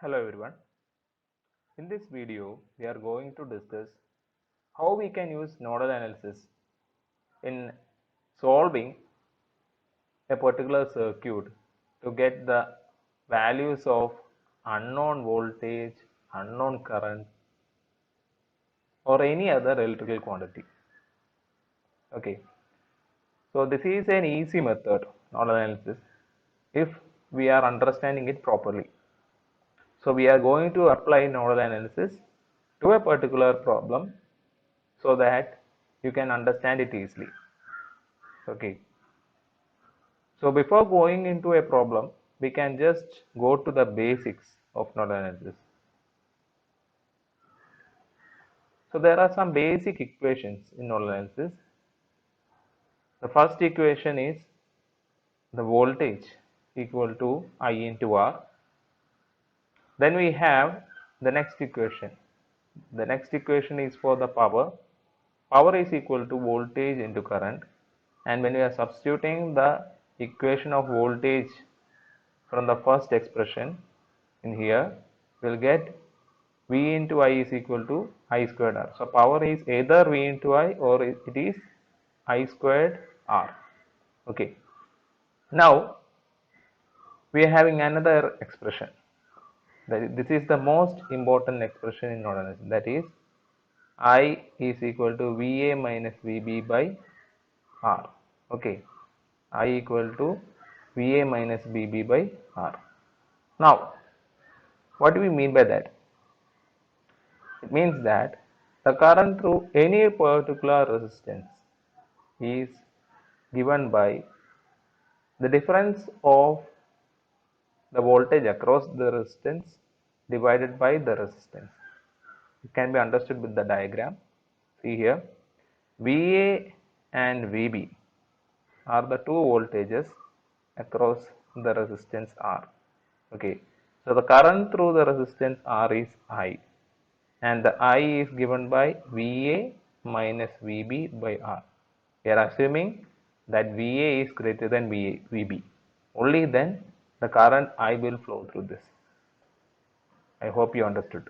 Hello everyone. In this video, we are going to discuss how we can use nodal analysis in solving a particular circuit to get the values of unknown voltage, unknown current, or any other electrical quantity. Okay, so this is an easy method, nodal analysis, if we are understanding it properly. So we are going to apply nodal analysis to a particular problem so that you can understand it easily. Okay, so before going into a problem, we can just go to the basics of nodal analysis. So there are some basic equations in nodal analysis. The first equation is the voltage equal to I into R. Then we have the next equation. The next equation is for the power. Power is equal to voltage into current, and when we are substituting the equation of voltage from the first expression in here, we'll get V into I is equal to I squared R. So power is either V into I or it is I squared R. Okay. Now we are having another expression. This is the most important expression in nodal analysis. That is I is equal to VA minus VB by R. Okay, I equal to VA minus VB by R. Now, what do we mean by that? It means that the current through any particular resistance is given by the difference of the voltage across the resistance divided by the resistance. It can be understood with the diagram. See here, VA and VB are the two voltages across the resistance R. Okay, so the current through the resistance R is I, and the I is given by VA minus VB by R. We are assuming that VA is greater than VB. Only then the current I will flow through this. I hope you understood.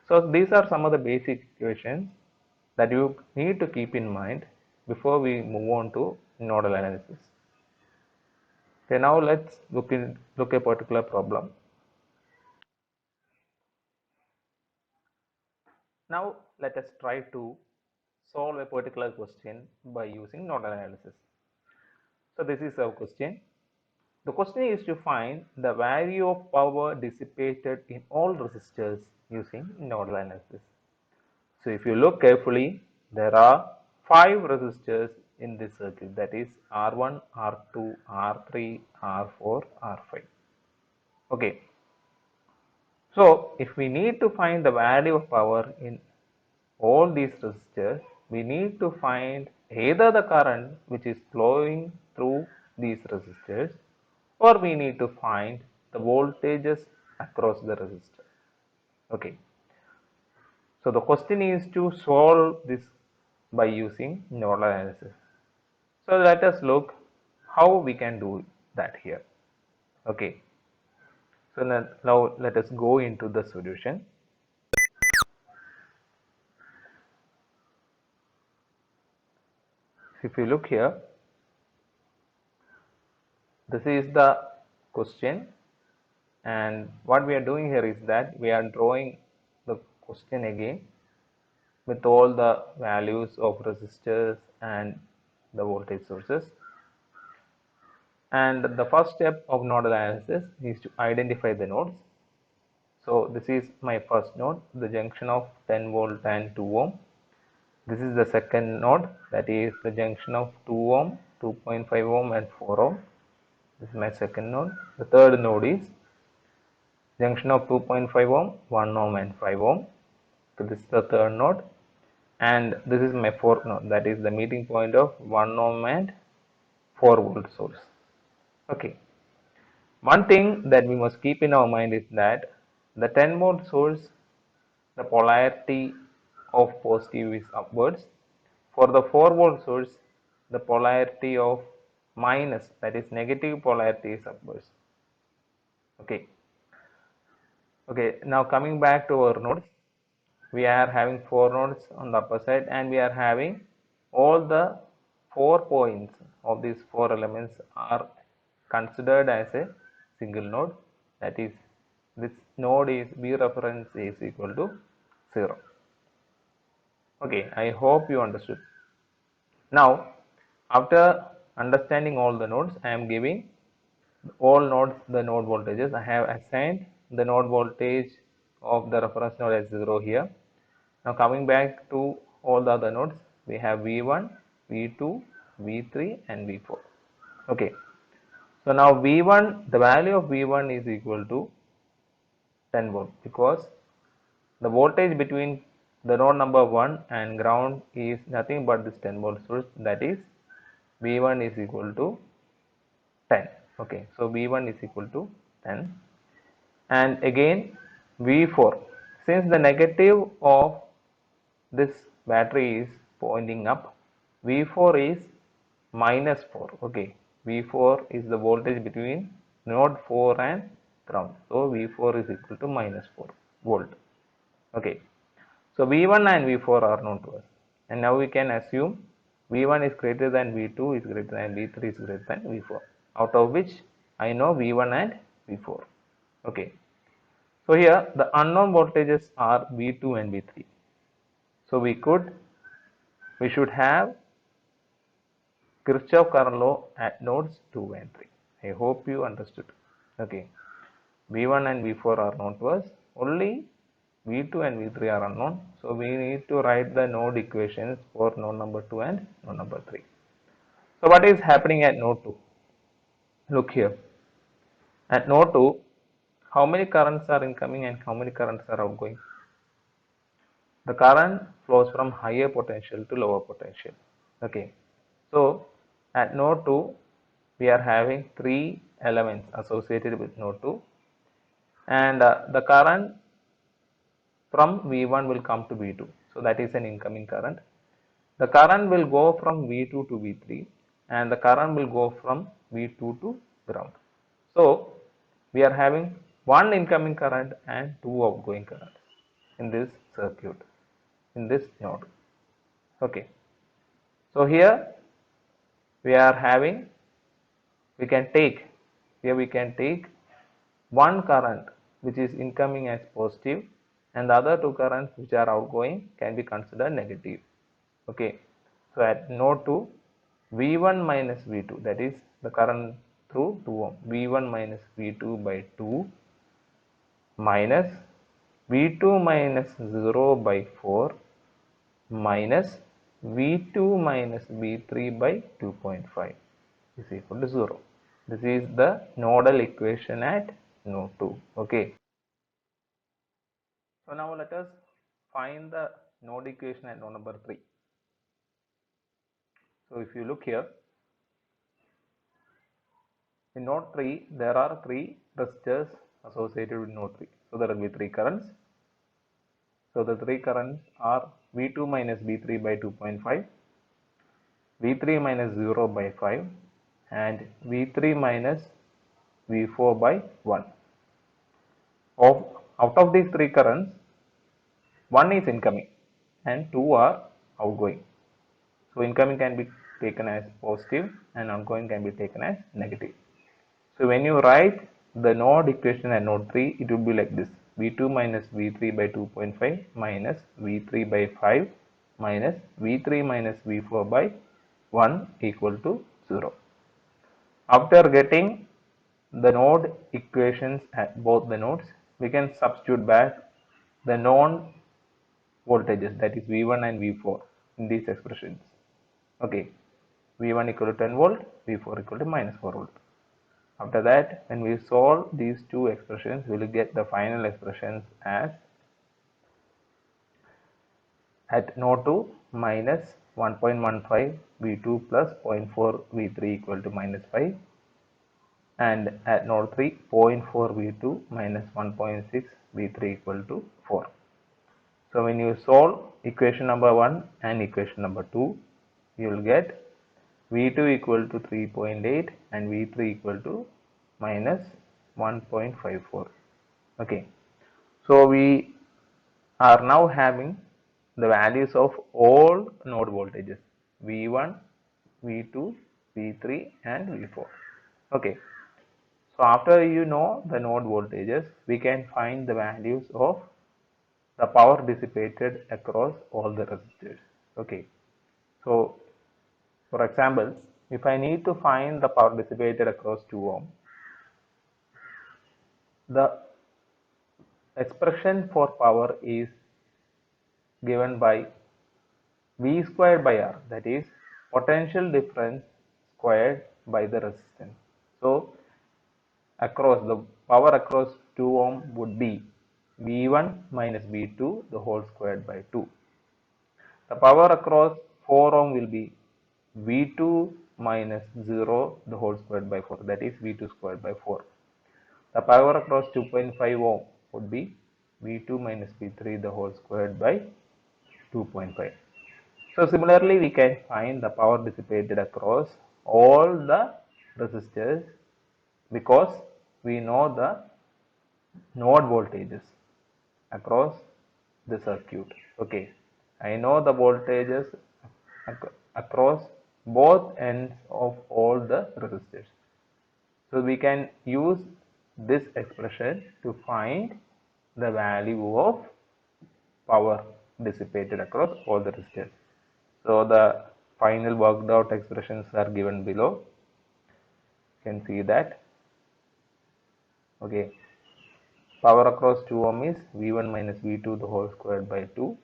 So these are some of the basic equations that you need to keep in mind before we move on to nodal analysis. Okay, now let's look a particular problem. Now let us try to solve a particular question by using nodal analysis. So this is our question. The question is to find the value of power dissipated in all resistors using nodal analysis. So if you look carefully, there are 5 resistors in this circuit, that is R1, R2, R3, R4, R5. Okay. So if we need to find the value of power in all these resistors, we need to find either the current which is flowing through these resistors, or we need to find the voltages across the resistor. Okay. So the question is to solve this by using nodal analysis. So let us look how we can do that here. Okay. So now let us go into the solution. If you look here, this is the question, and what we are doing here is that we are drawing the question again with all the values of resistors and the voltage sources. And the first step of nodal analysis is to identify the nodes. So this is my first node, the junction of 10 volt and 2 ohm. This is the second node, that is the junction of 2 ohm, 2.5 ohm and 4 ohm. This is my second node. The third node is junction of 2.5 ohm, 1 ohm and 5 ohm. So this is the third node, and this is my fourth node, that is the meeting point of 1 ohm and 4 volt source. Okay. One thing that we must keep in our mind is that the 10 volt source, the polarity of positive is upwards. For the 4 volt source, the polarity of minus, that is negative polarity, is upwards. Okay. Okay, now coming back to our nodes, we are having 4 nodes on the upper side, and we are having all the 4 points of these 4 elements are considered as a single node. That is, this node is B reference is equal to 0. Okay, I hope you understood. Now, after understanding all the nodes, I am giving all nodes the node voltages. I have assigned the node voltage of the reference node as 0 here. Now coming back to all the other nodes, we have V1, V2, V3 and V4. Okay. So now V1, the value of V1 is equal to 10 volt, because the voltage between the node number 1 and ground is nothing but this 10 volt source, that is V1 is equal to 10. Okay, so V1 is equal to 10. And again V4, since the negative of this battery is pointing up, V4 is minus 4. Okay, V4 is the voltage between node 4 and ground, so V4 is equal to minus 4 volt. Okay, so V1 and V4 are known to us, and now we can assume V1 is greater than V2 is greater than V3 is greater than V4, out of which I know V1 and V4. Okay, so here the unknown voltages are V2 and V3. So we should have Kirchhoff current law at nodes 2 and 3. I hope you understood. Okay, V1 and V4 are known to us. Only V2 and V3 are unknown. So we need to write the node equations for node number 2 and node number 3. So what is happening at node 2? Look here. At node 2, how many currents are incoming and how many currents are outgoing? The current flows from higher potential to lower potential. Okay, so at node 2 we are having 3 elements associated with node 2, and the current from V1 will come to V2, so that is an incoming current. The current will go from V2 to V3, and the current will go from V2 to ground. So we are having 1 incoming current and 2 outgoing currents in this circuit, in this node. Okay, so here we are having, we can take one current which is incoming as positive, and the other 2 currents which are outgoing can be considered negative. Okay, so at node 2, V1 minus V2, that is the current through 2 ohm, V1 minus V2 by 2 minus V2 minus 0 by 4 minus V2 minus V3 by 2.5 is equal to 0. This is the nodal equation at node 2. Okay. So now let us find the node equation at node number 3. So if you look here, in node 3 there are 3 resistors associated with node 3. So there will be 3 currents. So the 3 currents are V2 minus V3 by 2.5, V3 minus 0 by 5, and V3 minus V4 by 1. Out of these 3 currents, 1 is incoming and 2 are outgoing. So incoming can be taken as positive and outgoing can be taken as negative. So when you write the node equation at node 3, it will be like this: V2 minus V3 by 2.5 minus V3 by 5 minus V3 minus V4 by 1 equal to 0. After getting the node equations at both the nodes, we can substitute back the known voltages, that is V1 and V4, in these expressions. Okay, V1 equal to 10 volt, V4 equal to minus 4 volt. After that, when we solve these two expressions, we will get the final expressions as at node 2 minus 1.15 V2 plus 0.4 V3 equal to minus 5, and at node 3 0.4 V2 minus 1.6 V3 equal to 4. So when you solve equation number 1 and equation number 2, you will get V2 equal to 3.8 and V3 equal to minus 1.54. Okay, So we are now having the values of all node voltages V1, V2, V3 and V4. Okay. So after you know the node voltages, we can find the values of the power dissipated across all the resistors. Okay. So for example, if I need to find the power dissipated across 2 ohm, the expression for power is given by V squared by R, that is potential difference squared by the resistance. So across the power across 2 ohm would be V1 minus V2 the whole squared by 2. The power across 4 ohm will be V2 minus 0 the whole squared by 4, that is V2 squared by 4. The power across 2.5 ohm would be V2 minus V3 the whole squared by 2.5. So similarly, we can find the power dissipated across all the resistors because we know the node voltages across the circuit. Okay, I know the voltages across both ends of all the resistors. So we can use this expression to find the value of power dissipated across all the resistors. So the final worked out expressions are given below. You can see that. Okay. Power across 2 ohm is V1 minus V2 the whole squared by 2.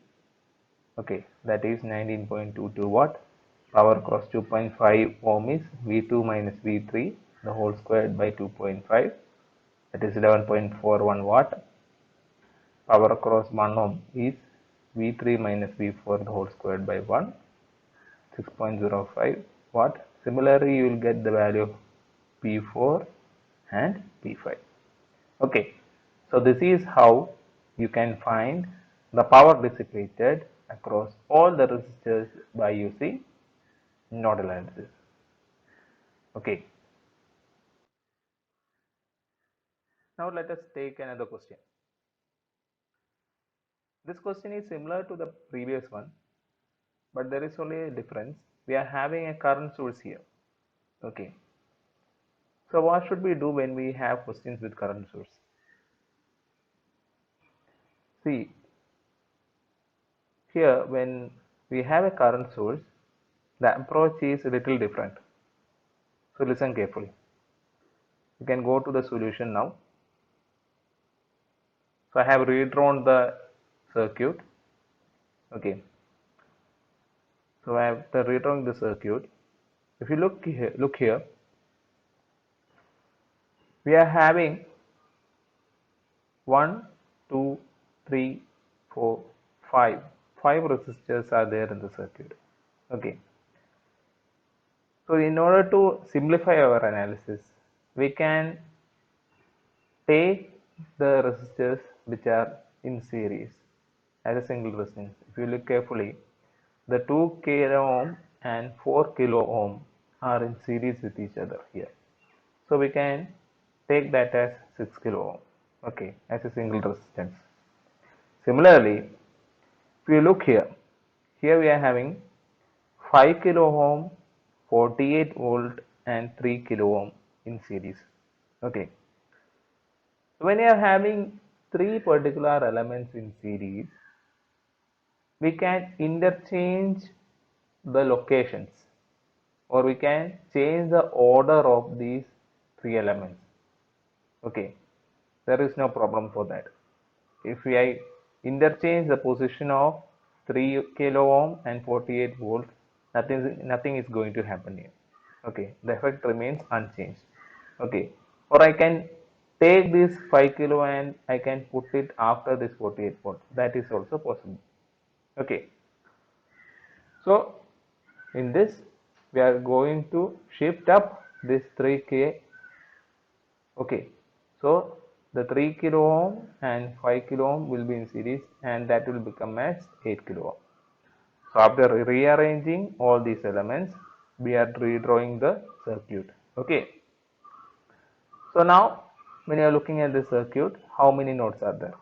Okay, that is 19.22 watt. Power across 2.5 ohm is V2 minus V3 the whole squared by 2.5. That is 11.41 watt. Power across 1 ohm is V3 minus V4 the whole squared by 1. 6.05 watt. Similarly, you will get the value of P4 and P5. Okay, so this is how you can find the power dissipated across all the resistors by using nodal analysis. Okay, now let us take another question. This question is similar to the previous one, but there is only a difference. We are having a current source here. Okay, so what should we do when we have questions with current source? See, here when we have a current source, the approach is a little different. So listen carefully. You can go to the solution now. So I have redrawn the circuit. Okay. So after redrawing the circuit, if you look here, we are having 1, 2, 3, 4, 5. 5 resistors are there in the circuit. Okay. So in order to simplify our analysis, we can take the resistors which are in series as a single resistance. If you look carefully, the 2 kilo ohm and 4 kilo ohm are in series with each other here. So we can take that as 6 kilo ohm, okay, as a single resistance. Similarly, if you look here, here we are having 5 kilo ohm, 48 volt and 3 kilo ohm in series. Okay. When you are having three particular elements in series, we can interchange the locations or we can change the order of these three elements. Okay, there is no problem for that. If I interchange the position of 3 kilo ohm and 48 volts, nothing is going to happen here. Okay, the effect remains unchanged. Okay, or I can take this 5 kilo and I can put it after this 48 volt. That is also possible. Okay, so in this we are going to shift up this 3k. Okay, so the 3 kilo ohm and 5 kilo ohm will be in series and that will become as 8 kilo ohm. So after rearranging all these elements, we are redrawing the circuit. Okay. So now when you are looking at the circuit, how many nodes are there?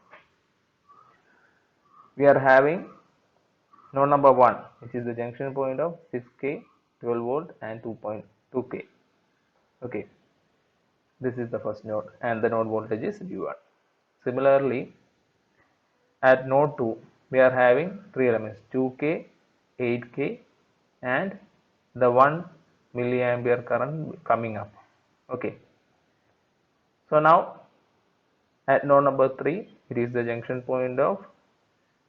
we are having node number 1, which is the junction point of 6K, 12 volt and 2.2K. Okay, this is the first node and the node voltage is V1. Similarly, at node 2, we are having three elements 2K, 8K and the 1 milliampere current coming up. Okay, so now at node number 3, it is the junction point of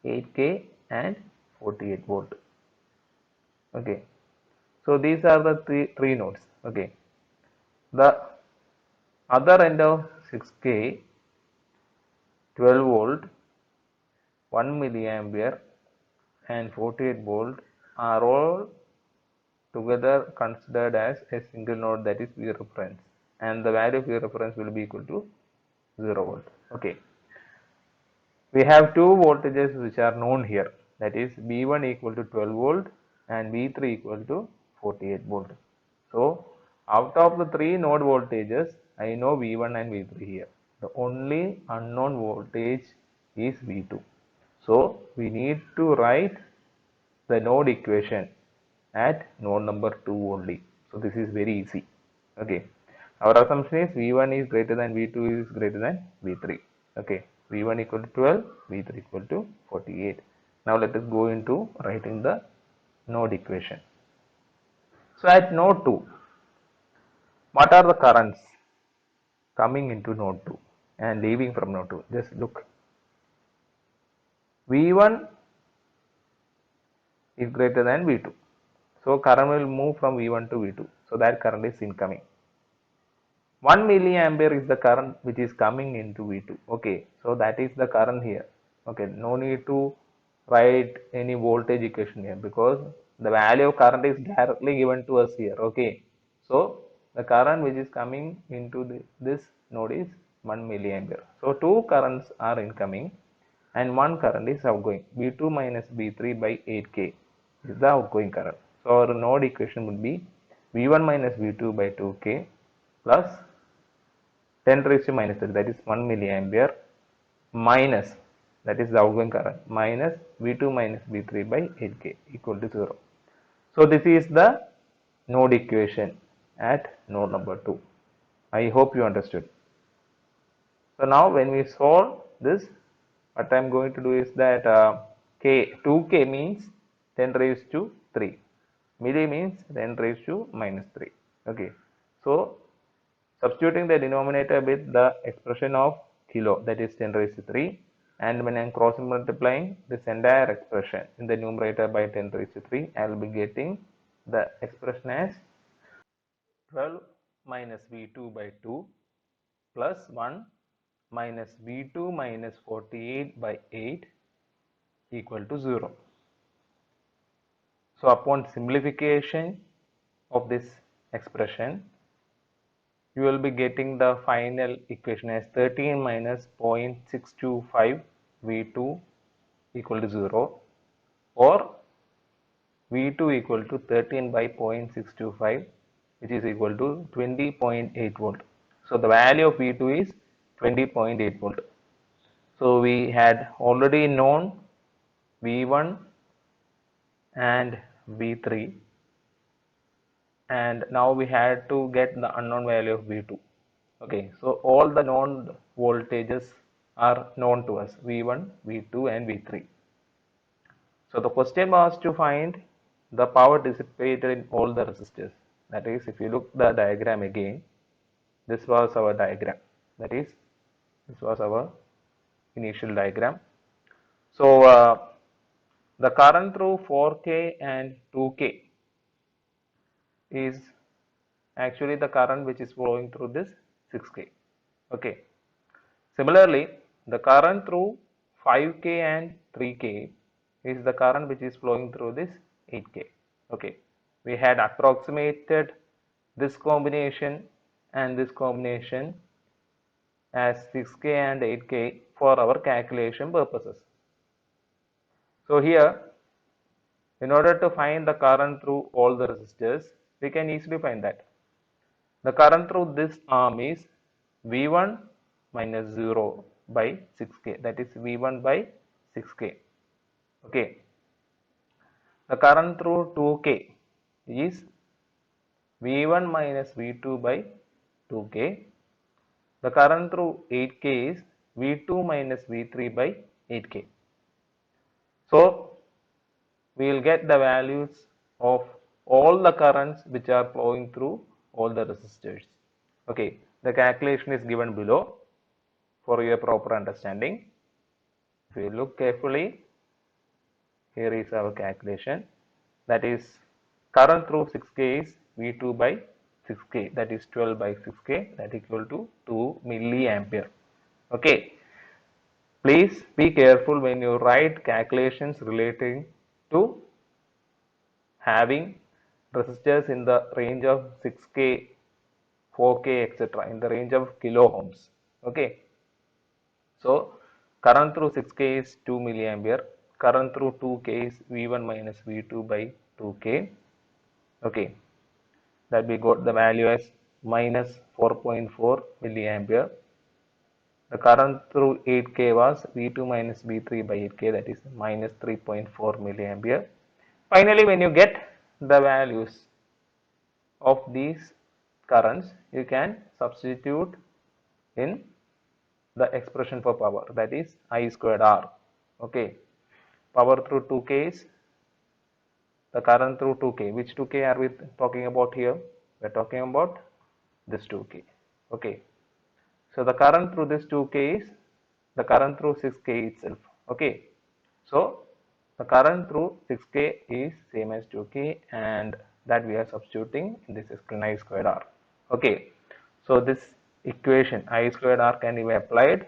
8K and 48 volt. Okay, so these are the three nodes. Okay, the other end of 6K, 12 volt, 1 milliampere and 48 volt are all together considered as a single node, that is V reference, and the value of V reference will be equal to 0 volt. Okay, we have two voltages which are known here, that is V1 equal to 12 volt and V3 equal to 48 volt. So out of the three node voltages, I know V1 and V3 here. The only unknown voltage is V2. So we need to write the node equation at node number 2 only. So this is very easy. Okay, our assumption is V1 is greater than V2 is greater than V3. Okay, V1 equal to 12, V3 equal to 48. Now let us go into writing the node equation. So at node 2, what are the currents coming into node 2 and leaving from node 2? Just look. V1 is greater than V2. So current will move from V1 to V2. So that current is incoming. 1 milliampere is the current which is coming into V2. Okay, so that is the current here. Okay, no need to write any voltage equation here because the value of current is directly given to us here. Okay, so the current which is coming into this node is 1 milliampere. So two currents are incoming and one current is outgoing. V2 minus V3 by 8K is the outgoing current. So our node equation would be V1 minus V2 by 2K plus 10 raised to minus 3, that is 1 milliampere, minus, that is the outgoing current, minus V2 minus V3 by 8K equal to 0. So this is the node equation at node number 2. I hope you understood. So now when we solve this, what I am going to do is that 2K means 10 raised to 3. Milli means 10 raised to minus 3. Okay. So substituting the denominator with the expression of kilo, that is 10 raised to 3, and when I am cross multiplying this entire expression in the numerator by 10 raised to 3, I will be getting the expression as 12 minus V2 by 2 plus 1 minus V2 minus 48 by 8 equal to 0. So upon simplification of this expression, you will be getting the final equation as 13 minus 0.625 V2 equal to 0 or V2 equal to 13 by 0.625, which is equal to 20.8 volt. So the value of V2 is 20.8 volt. So we had already known V1 and V3, and now we had to get the unknown value of V2. Okay, so all the known voltages are known to us, V1, V2 and V3. So the question was to find the power dissipated in all the resistors. That is, if you look the diagram again, this was our diagram. That is, this was our initial diagram. So the current through 4K and 2K is actually the current which is flowing through this 6K. Okay. Similarly, the current through 5K and 3K is the current which is flowing through this 8K. Okay. We had approximated this combination and this combination as 6K and 8K for our calculation purposes. So here, in order to find the current through all the resistors, we can easily find that. The current through this arm is V1 minus 0 by 6K, that is V1 by 6K. Okay, the current through 2K is V1 minus V2 by 2K. The current through 8K is V2 minus V3 by 8K. So we will get the values of all the currents which are flowing through all the resistors. Okay, the calculation is given below for your proper understanding. If you look carefully, here is our calculation. That is, current through 6K is V2 by 6K, that is 12 by 6K, that is equal to 2 milliampere. Okay, please be careful when you write calculations relating to having resistors in the range of 6K, 4K, etc., in the range of kilo ohms. Okay, so current through 6K is 2 milliampere, current through 2K is V1 minus V2 by 2K. Okay, that we got the value as minus 4.4 milliampere. The current through 8K was V2 minus V3 by 8K, that is minus 3.4 milliampere. Finally, when you get the values of these currents, you can substitute in the expression for power, that is I squared R. Okay, power through 2K is the current through 2K. Which 2K are we talking about here? We are talking about this 2K. Okay, so the current through this 2K is the current through 6K itself. Okay, so the current through 6K is same as 2K, and that we are substituting in this expression I squared R. Okay, so this equation I squared R can be applied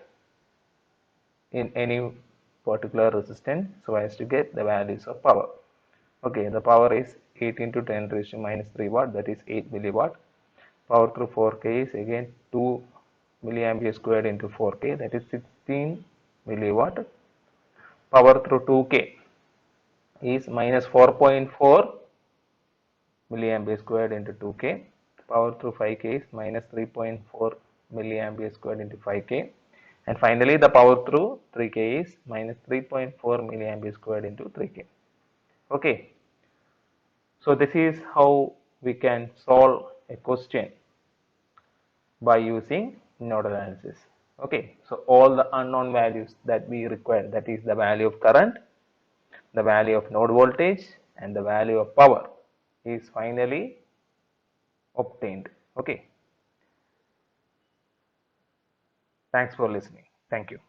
in any particular resistance so as to get the values of power. Okay, the power is 8 into 10 raised to minus 3 watt, that is 8 milliwatt. Power through 4K is again 2 milliampere squared into 4K, that is 16 milliwatt. Power through 2K is minus 4.4 milliampere squared into 2K. Power through 5K is minus 3.4 milliampere squared into 5K. And finally, the power through 3K is minus 3.4 milliampere squared into 3K. Okay, so this is how we can solve a question by using nodal analysis. Okay, so all the unknown values that we require, that is the value of current, the value of node voltage, and the value of power, is finally obtained. Okay, thanks for listening. Thank you.